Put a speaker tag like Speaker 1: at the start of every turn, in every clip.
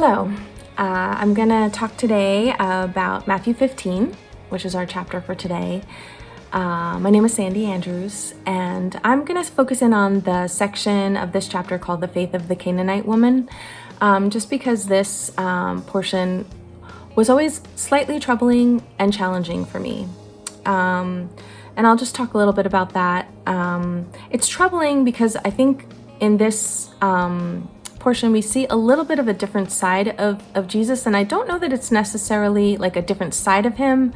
Speaker 1: Hello, I'm going to talk today about Matthew 15, which is our chapter for today. My name is Sandy Andrews, and I'm going to focus in on the section of this chapter called The Faith of the Canaanite Woman, just because this portion was always slightly troubling and challenging for me. And I'll just talk a little bit about that. It's troubling because I think in this portion we see a little bit of a different side of Jesus, and I don't know that it's necessarily like a different side of him.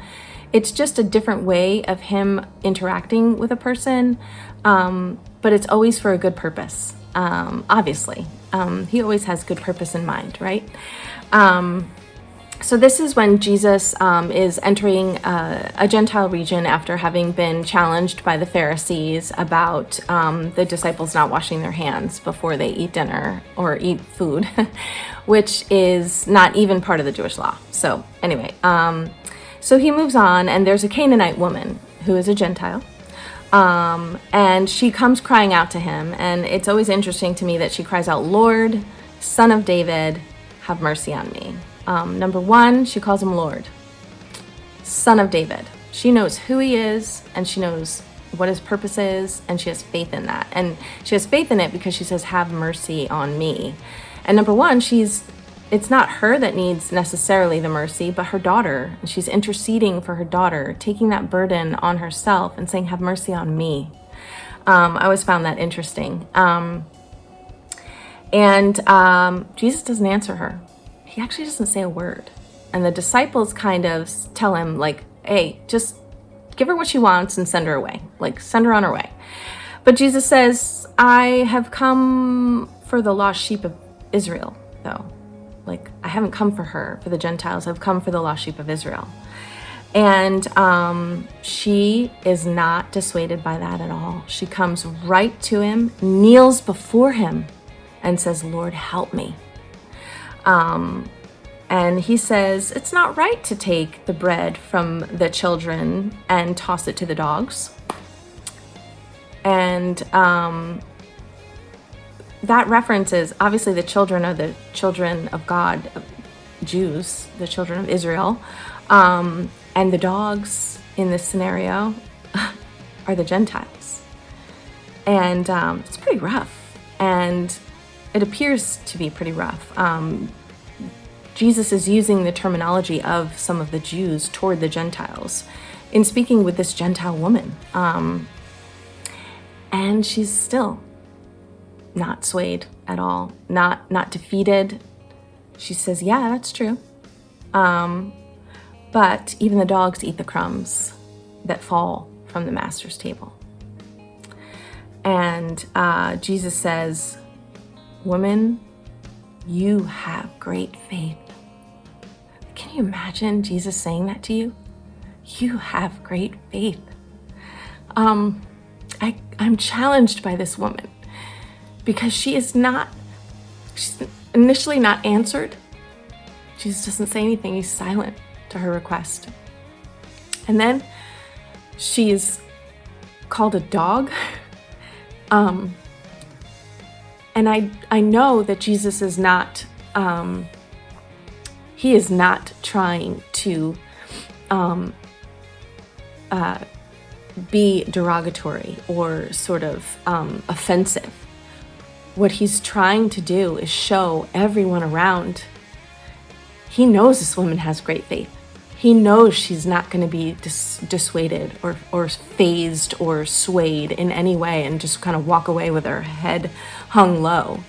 Speaker 1: It's just a different way of him interacting with a person, but it's always for a good purpose. Obviously, he always has good purpose in mind, right? So this is when Jesus is entering a Gentile region after having been challenged by the Pharisees about the disciples not washing their hands before they eat dinner or eat food, which is not even part of the Jewish law. So anyway, so he moves on, and there's a Canaanite woman who is a Gentile, and she comes crying out to him. And it's always interesting to me that she cries out, "Lord, Son of David, have mercy on me." Number one, she calls him Lord, Son of David. She knows who he is, and she knows what his purpose is, and she has faith in that. And she has faith in it because she says, "Have mercy on me." And number one, it's not her that needs necessarily the mercy, but her daughter. And she's interceding for her daughter, taking that burden on herself and saying, "Have mercy on me." I always found that interesting. Jesus doesn't answer her. He actually doesn't say a word. And the disciples kind of tell him, like, "Hey, just give her what she wants and send her away. Like, send her on her way." But Jesus says, "I have come for the lost sheep of Israel, though. Like, I haven't come for her, for the Gentiles. I've come for the lost sheep of Israel." And she is not dissuaded by that at all. She comes right to him, kneels before him, and says, "Lord, help me." And he says, "It's not right to take the bread from the children and toss it to the dogs." And that reference is obviously the children are the children of God, Jews, the children of Israel. And the dogs in this scenario are the Gentiles. And it's pretty rough. And it appears to be pretty rough. Jesus is using the terminology of some of the Jews toward the Gentiles in speaking with this Gentile woman. And she's still not swayed at all, not defeated. She says, "Yeah, that's true. But even the dogs eat the crumbs that fall from the master's table." And Jesus says, "Woman, you have great faith." Can you imagine Jesus saying that to you? You have great faith. I'm challenged by this woman because she's initially not answered. Jesus doesn't say anything. He's silent to her request. And then she's called a dog. And I know that Jesus is not, he is not trying to be derogatory or sort of offensive. What he's trying to do is show everyone around, he knows this woman has great faith. He knows she's not going to be dissuaded or phased or swayed in any way and just kind of walk away with her head hung low.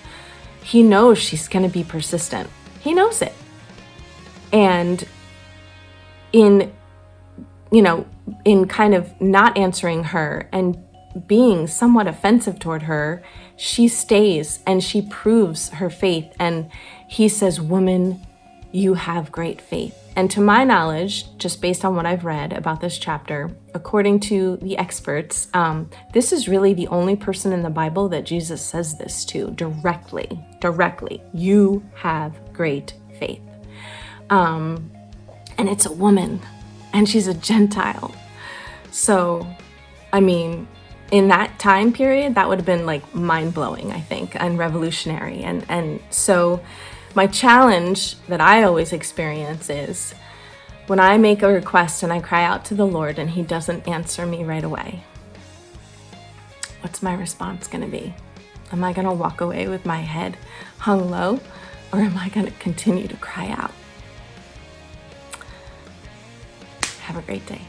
Speaker 1: He knows she's going to be persistent. He knows it. And in kind of not answering her and being somewhat offensive toward her, she stays and she proves her faith. And he says, "Woman, you have great faith." And to my knowledge, just based on what I've read about this chapter, according to the experts, this is really the only person in the Bible that Jesus says this to directly. "You have great faith." And it's a woman, and she's a Gentile. So, I mean, in that time period, that would have been like mind-blowing, I think, and revolutionary. And so My challenge that I always experience is when I make a request and I cry out to the Lord and He doesn't answer me right away. What's my response going to be? Am I going to walk away with my head hung low, or am I going to continue to cry out? Have a great day.